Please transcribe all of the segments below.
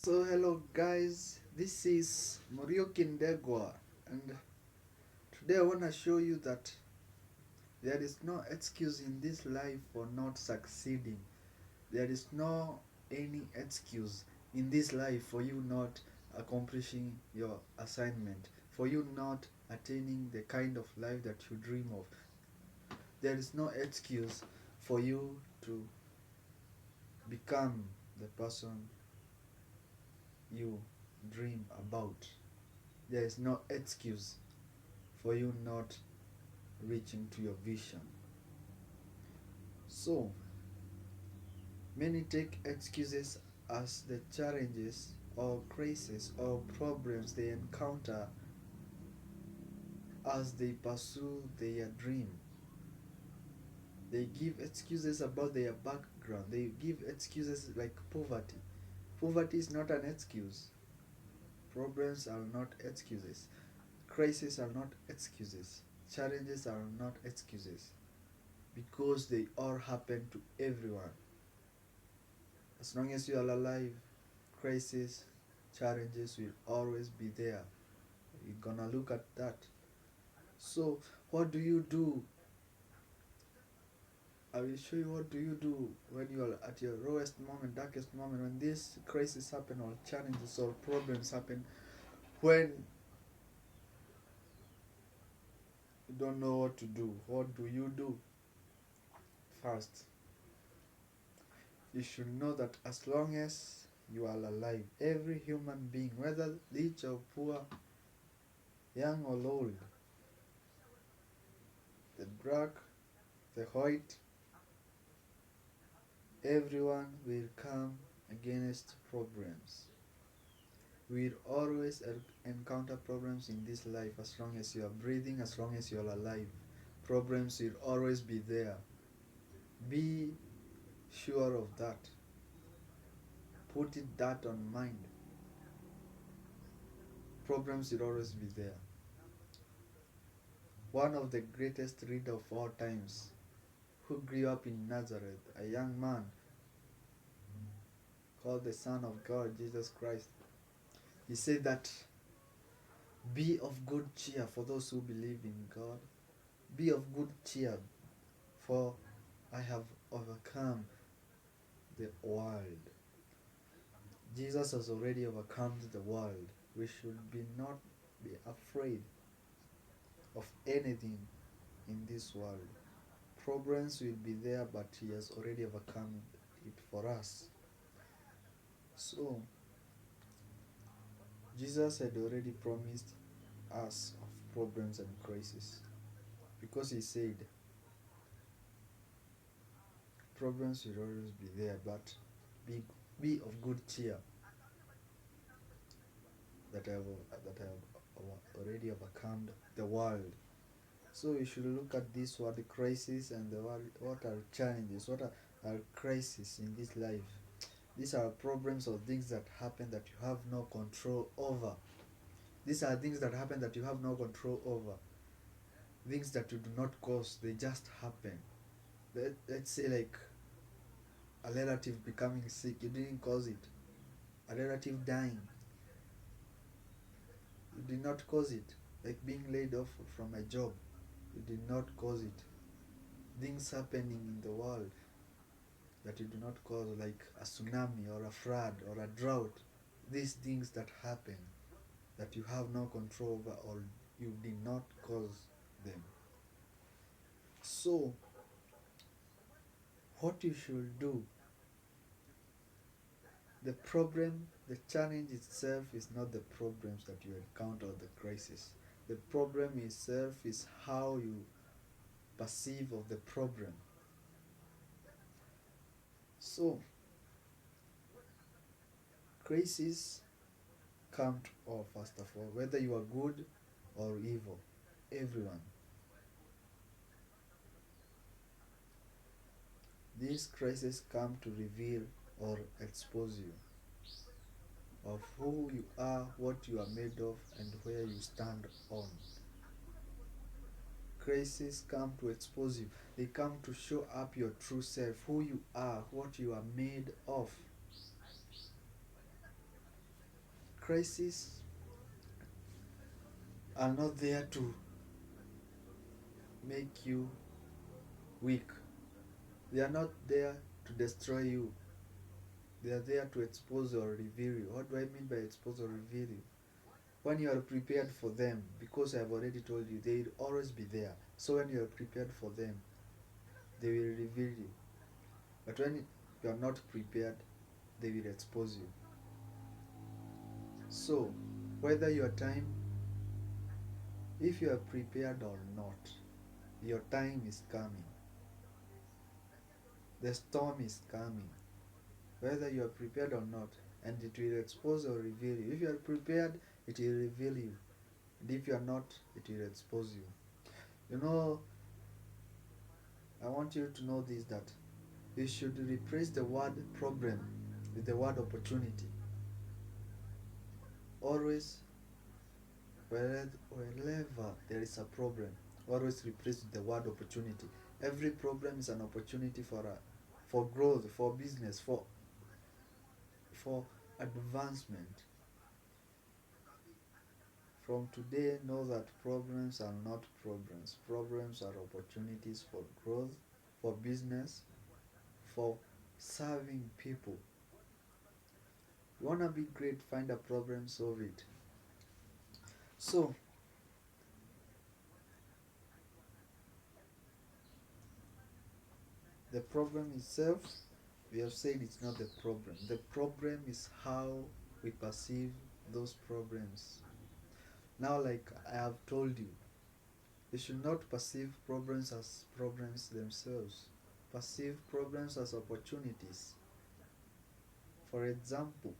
So hello guys, this is Muriuki Ndegwa, and today I want to show you that there is no excuse in this life for not succeeding. There is no any excuse in this life for you not accomplishing your assignment, for you not attaining the kind of life that you dream of. There is no excuse for you to become the person you dream about. There is no excuse for you not reaching to your vision. So, many take excuses as the challenges or crises or problems they encounter as they pursue their dream. They give excuses about their background. They give excuses like poverty. Poverty is not an excuse. Problems are not excuses. Crises are not excuses. Challenges are not excuses. Because they all happen to everyone. As long as you are alive, crises, challenges will always be there. We're gonna look at that. So, what do you do? I will show you what do you do when you are at your lowest moment, darkest moment, when these crises happen or challenges or problems happen, when you don't know what to do. What do you do? First, you should know that as long as you are alive, every human being, whether rich or poor, young or old, the black, the white, everyone will come against problems. We'll always encounter problems in this life as long as you are breathing, as long as you are alive. Problems will always be there. Be sure of that. Put it that on mind. Problems will always be there. One of the greatest reader of all times, who grew up in Nazareth, a young man called the Son of God, Jesus Christ, he said that be of good cheer for those who believe in God. Be of good cheer, for I have overcome the world. Jesus has already overcome the world. We should not be afraid of anything in this world. Problems will be there, but he has already overcome it for us. So, Jesus had already promised us of problems and crises, because he said problems will always be there, but be of good cheer that I have already overcome the world. So we should look at this word crisis and the word, what are challenges, are crises in this life. These are problems or things that happen that you have no control over. These are things that happen that you have no control over. Things that you do not cause, they just happen. Let's say like a relative becoming sick, you didn't cause it. A relative dying, you did not cause it. Like being laid off from a job, you did not cause it. Things happening in the world that you do not cause, like a tsunami or a flood or a drought. These things that happen that you have no control over or you did not cause them. So, what you should do, the problem, the challenge itself is not the problems that you encounter, the crisis. The problem itself is how you perceive of the problem. So, crises come to all, first of all, whether you are good or evil, everyone. These crises come to reveal or expose you of who you are, what you are made of, and where you stand on. Crises come to expose you. They come to show up your true self, who you are, what you are made of. crises are not there to make you weak. They are not there to destroy you. They are there to expose or reveal you. What do I mean by expose or reveal you? When you are prepared for them, because I have already told you, they will always be there. So when you are prepared for them, they will reveal you. But when you are not prepared, they will expose you. So, whether your time, if you are prepared or not, your time is coming. The storm is coming. Whether you are prepared or not, and it will expose or reveal you. If you are prepared, it will reveal you. And if you are not, it will expose you. You know, I want you to know this, that you should replace the word problem with the word opportunity. Always, wherever there is a problem, always replace the word opportunity. Every problem is an opportunity for growth, for business, for advancement. From today, know that problems are not problems. Problems are opportunities for growth, for business, for serving people. You wanna be great, find a problem, solve it. So, the problem itself, we have said it's not the problem. The problem is how we perceive those problems. Now, like I have told you, you should not perceive problems as problems themselves. Perceive problems as opportunities. For example,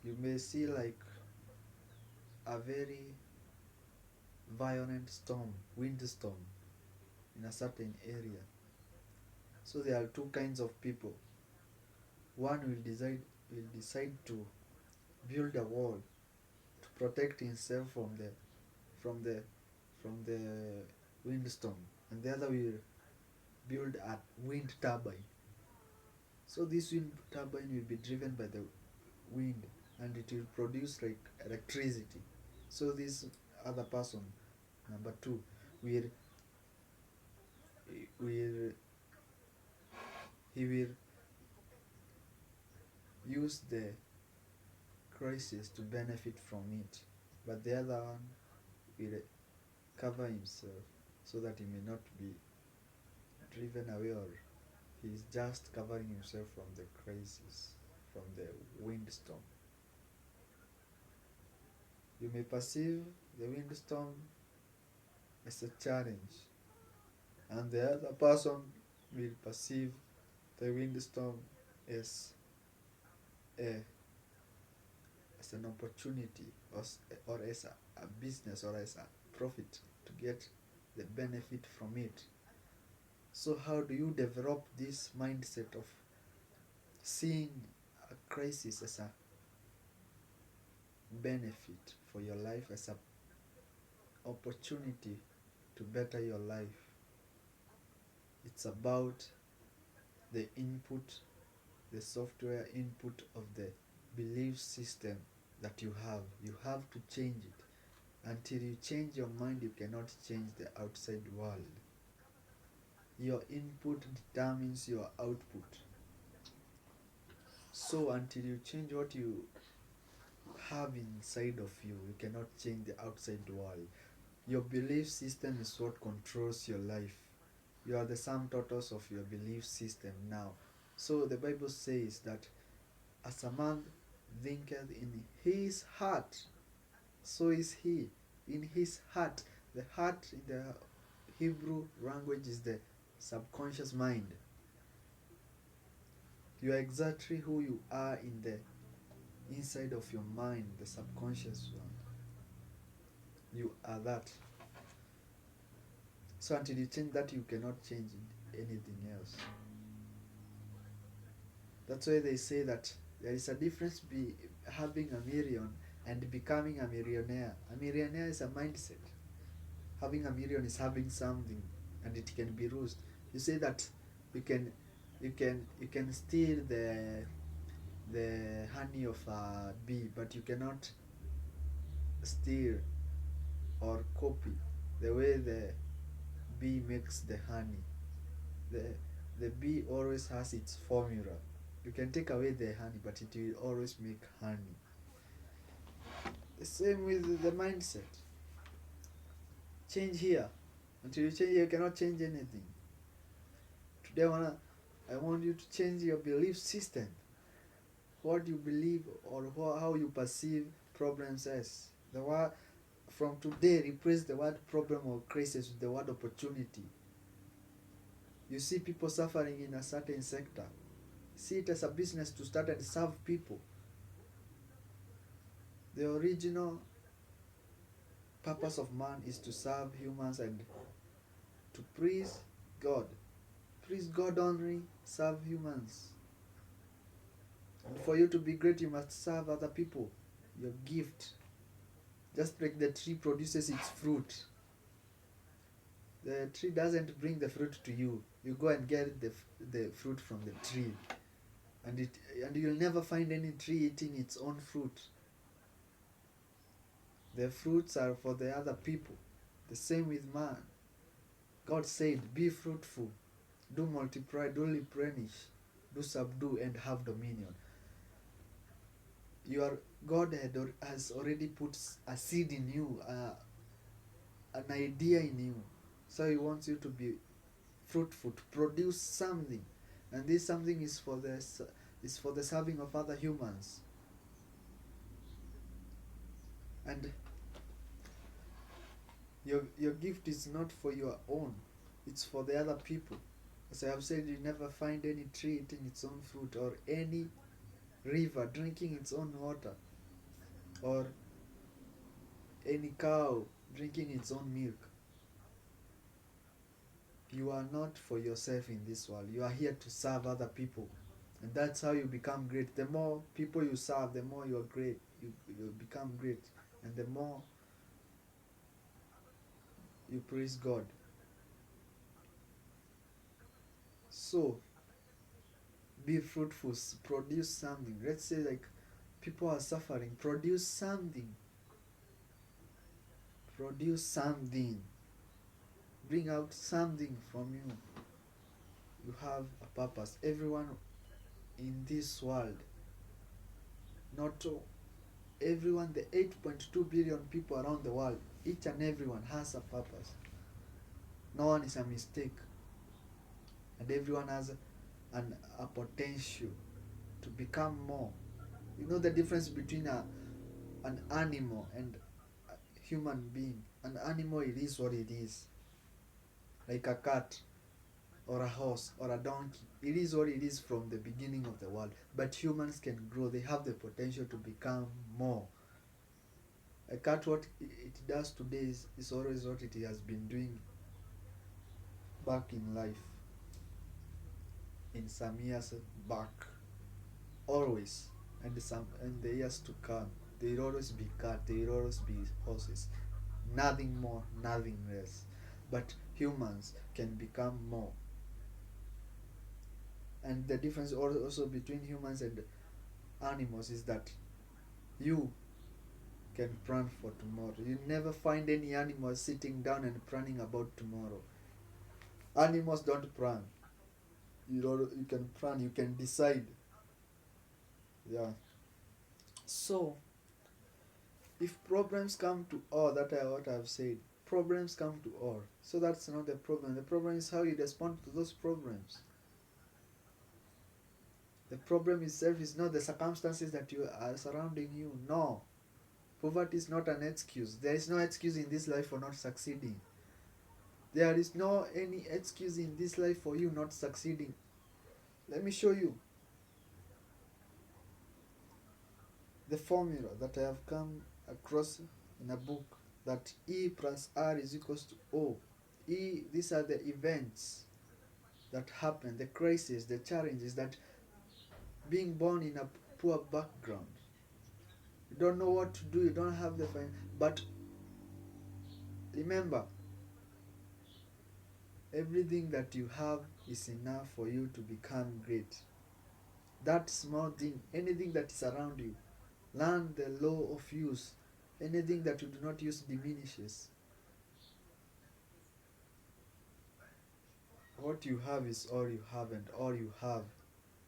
you may see like a very violent storm, windstorm in a certain area. So there are two kinds of people. One will decide to build a wall to protect himself from the from the windstorm, and the other will build a wind turbine. So this wind turbine will be driven by the wind, and it will produce like electricity. So this other person, number two, will he will use the crisis to benefit from it, but the other one will cover himself so that he may not be driven away, or he is just covering himself from the crisis, from the windstorm. You may perceive the windstorm as a challenge, and the other person will perceive the windstorm as a as an opportunity, or as a business, or as a profit to get the benefit from it. So how do you develop this mindset of seeing a crisis as a benefit for your life, as a opportunity to better your life? It's about the input, the software input of the belief system that you have. You have to change it. Until you change your mind, you cannot change the outside world. Your input determines your output. So until you change what you have inside of you, you cannot change the outside world. Your belief system is what controls your life. You are the sum totals of your belief system now. So the Bible says that as a man thinketh in his heart, so is he. In his heart. The heart in the Hebrew language is the subconscious mind. You are exactly who you are in the inside of your mind, the subconscious one. You are that. So until you change that, you cannot change anything else. That's why they say that there is a difference between having a million and becoming a millionaire. A millionaire is a mindset. Having a million is having something, and it can be used. You say that you can steal the honey of a bee, but you cannot steal or copy the way the bee makes the honey. The the bee always has its formula. You can take away the honey, but it will always make honey. The same with the mindset. Change here. Until you change here, you cannot change anything. Today I want you to change your belief system. What you believe or how you perceive problems as. The word from today, replace the word problem or crisis with the word opportunity. You see people suffering in a certain sector. See it as a business to start and serve people. The original purpose of man is to serve humans and to please God. Please God only, serve humans. And for you to be great, you must serve other people. Your gift. Just like the tree produces its fruit. The tree doesn't bring the fruit to you. You go and get the fruit from the tree. And you'll never find any tree eating its own fruit. The fruits are for the other people. The same with man. God said, be fruitful, do multiply, do replenish, do subdue and have dominion. God has already put a seed in you, an idea in you. So he wants you to be fruitful, to produce something. And this something is for the serving of other humans. And your gift is not for your own, it's for the other people. As I have said, you never find any tree eating its own fruit, or any river drinking its own water, or any cow drinking its own milk. You are not for yourself in this world. You are here to serve other people. And that's how you become great. The more people you serve, the more you are great. You become great. And the more you praise God. So, be fruitful. Produce something. Let's say like people are suffering. Produce something. Produce something. Bring out something from you. You have a purpose. Everyone in this world, not everyone, the 8.2 billion people around the world, each and everyone has a purpose. No one is a mistake. And everyone has a potential to become more. You know the difference between an animal and a human being. An animal, it is what it is. Like a cat or a horse or a donkey. It is what it is from the beginning of the world. But humans can grow. They have the potential to become more. A cat, what it does today is always what it has been doing back in life. In some years back. Always. And the years to come. They will always be cat. They will always be horses. Nothing more, nothing less. But humans can become more. And the difference also between humans and animals is that you can plan for tomorrow. You never find any animal sitting down and planning about tomorrow. Animals don't plan. You can plan, you can decide. Yeah. So, if problems come to all, that is what I've said. Problems come to all. So that's not the problem. The problem is how you respond to those problems. The problem itself is not the circumstances that you are surrounding you. No. Poverty is not an excuse. There is no excuse in this life for not succeeding. There is no any excuse in this life for you not succeeding. Let me show you the formula that I have come across in a book, that E plus R is equals to O. E, these are the events that happen, the crises, the challenges, that being born in a poor background. You don't know what to do, you don't have the but remember, everything that you have is enough for you to become great. that small thing, anything that is around you. Learn the law of use. Anything that you do not use diminishes. What you have is all you have, and all you have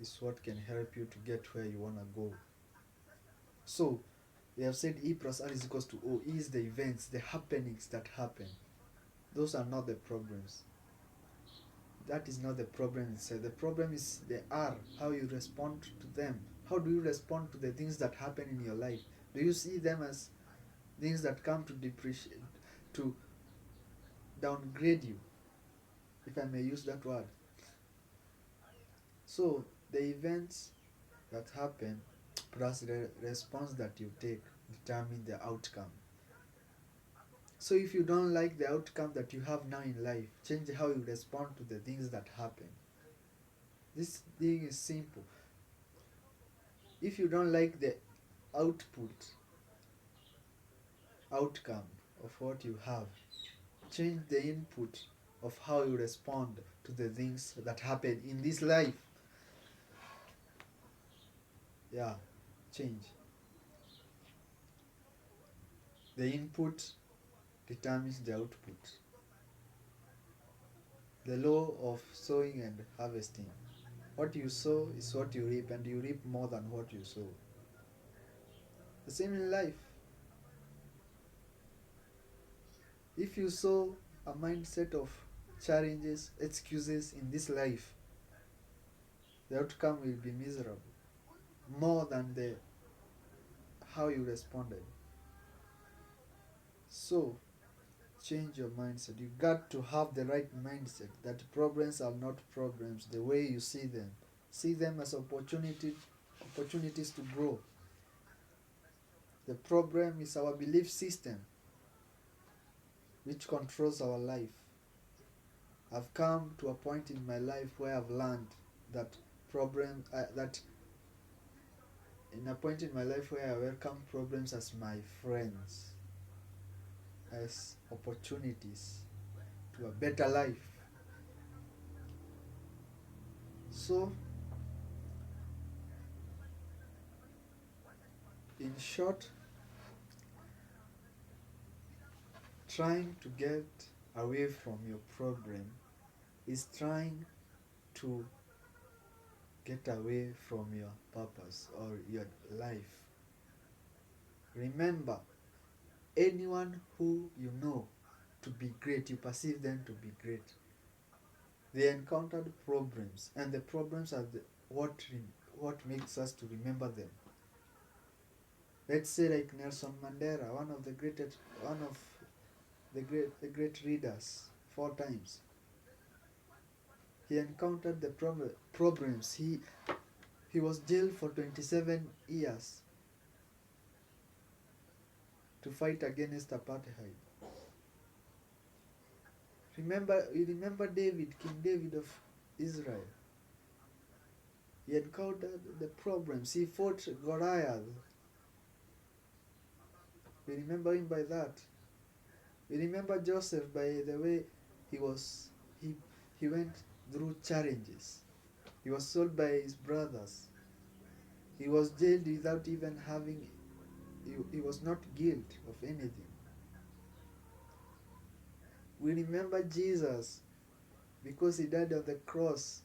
is what can help you to get where you want to go. So, we have said E plus R is equals to O. E is the events, the happenings that happen. Those are not the problems. That is not the problem itself. The problem is the R, how you respond to them. How do you respond to the things that happen in your life? Do you see them as things that come to depreciate, to downgrade you, if I may use that word? So, the events that happen plus the response that you take determine the outcome. So if you don't like the outcome that you have now in life, change how you respond to the things that happen. This thing is simple. If you don't like the outcome of what you have, change the input of how you respond to the things that happen in this life. Yeah, change. The input determines the output. The law of sowing and harvesting. What you sow is what you reap, and you reap more than what you sow. The same in life. If you sow a mindset of challenges, excuses in this life, the outcome will be miserable more than the how you responded. So change your mindset. You got to have the right mindset that problems are not problems the way you see them. See them as opportunities to grow. The problem is our belief system which controls our life. I've come to a point in my life where I've learned that in a point in my life where I welcome problems as my friends, as opportunities to a better life. So, in short, trying to get away from your problem is trying to get away from your purpose or your life. Remember, anyone who you know to be great, you perceive them to be great. They encountered problems, and the problems are what makes us to remember them. Let's say like Nelson Mandela, one of the great readers, 4 times. He encountered the problems. He was jailed for 27 years to fight against apartheid. You remember David, King David of Israel. He encountered the problems. He fought Goliath. We remember him by that. We remember Joseph by the way he went through challenges. He was sold by his brothers. He was jailed without even having, he was not guilty of anything. We remember Jesus because he died on the cross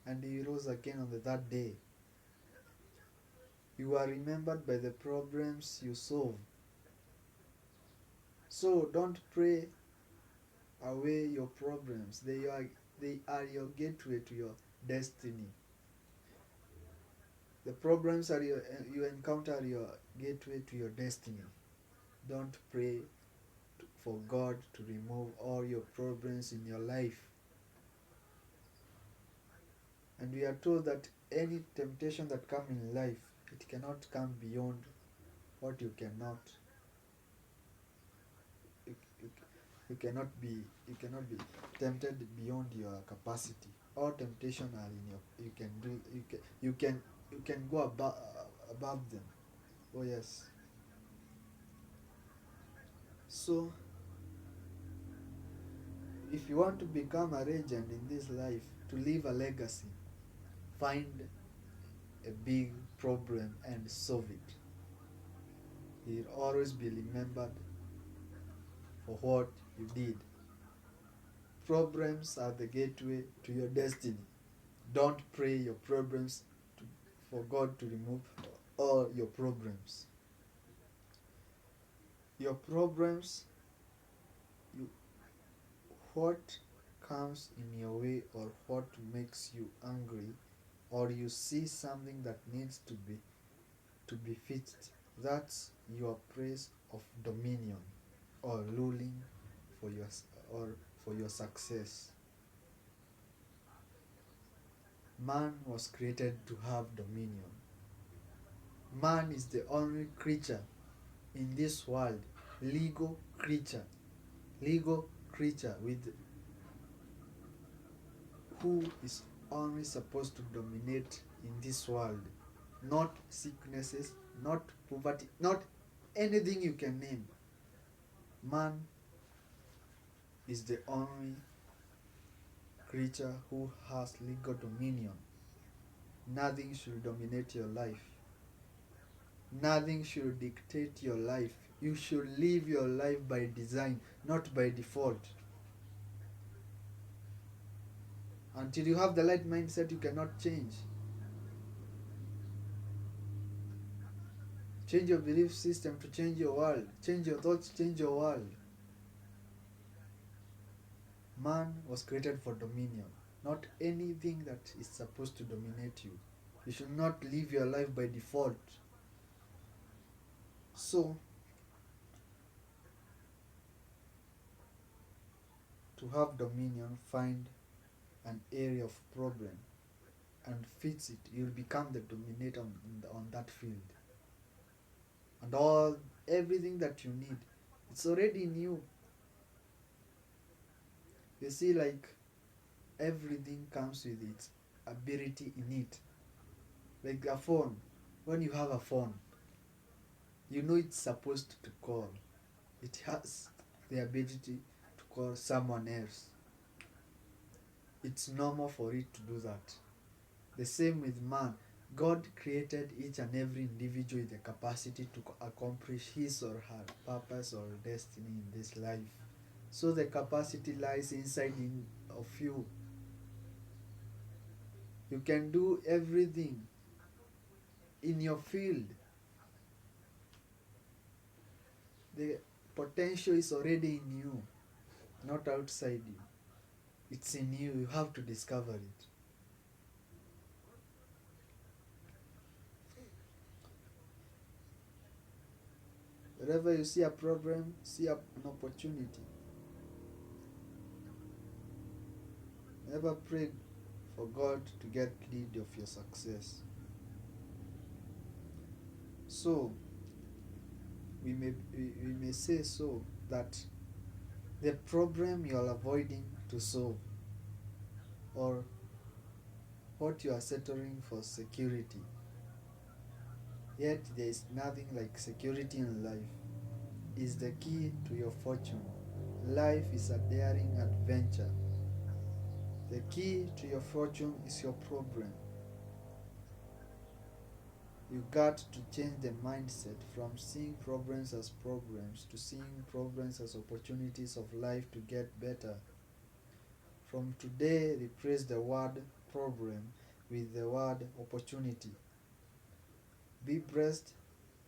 and he rose again on the third day. You are remembered by the problems you solve. So don't pray away your problems. They are your gateway to your destiny. The problems you encounter are your gateway to your destiny. Don't pray for God to remove all your problems in your life. And we are told that any temptation that comes in life, it cannot come beyond what you cannot. You cannot be tempted beyond your capacity. All temptation are in your. You can go above them. Oh yes. So, if you want to become a legend in this life, to leave a legacy, find a big problem and solve it. He'll always be remembered for what you did. Problems are the gateway to your destiny. Don't pray your problems to, for God to remove all your problems. Your problems, you, what comes in your way or what makes you angry, or you see something that needs to be fixed, that's your place of dominion or ruling for your or for your success. Man was created to have dominion. Man is the only creature in this world, legal creature, legal creature with who is only supposed to dominate in this world. Not sicknesses, not poverty, not anything you can name. Man is the only creature who has legal dominion. Nothing should dominate your life. Nothing should dictate your life. You should live your life by design, not by default. Until you have the right mindset, you cannot change. Change your belief system to change your world. Change your thoughts, change your world. Man was created for dominion, not anything that is supposed to dominate you. You should not live your life by default. So, to have dominion, find an area of problem and fix it. You'll become the dominator on that field. And everything that you need, it's already in you. You see, like everything comes with its ability in it. Like a phone. When you have a phone, you know it's supposed to call. It has the ability to call someone else. It's normal for it to do that. The same with man. God created each and every individual with the capacity to accomplish his or her purpose or destiny in this life. So the capacity lies inside of you. You can do everything in your field. The potential is already in you, not outside you. It's in you. You have to discover it. Wherever you see a problem, see an opportunity. Never pray for God to get rid of your success. So, we may say so that the problem you are avoiding to solve, or what you are settling for security, yet there is nothing like security in life, is the key to your fortune. Life is a daring adventure. The key to your fortune is your problem. You got to change the mindset from seeing problems as problems to seeing problems as opportunities of life to get better. From today, replace the word problem with the word opportunity. Be blessed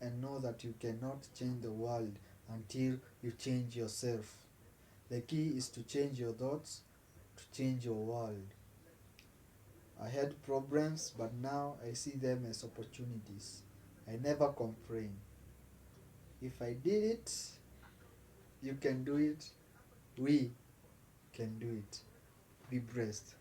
and know that you cannot change the world until you change yourself. The key is to change your thoughts, to change your world. I had problems, but now I see them as opportunities. I never complain. If I did it, you can do it. We can do it. Be blessed.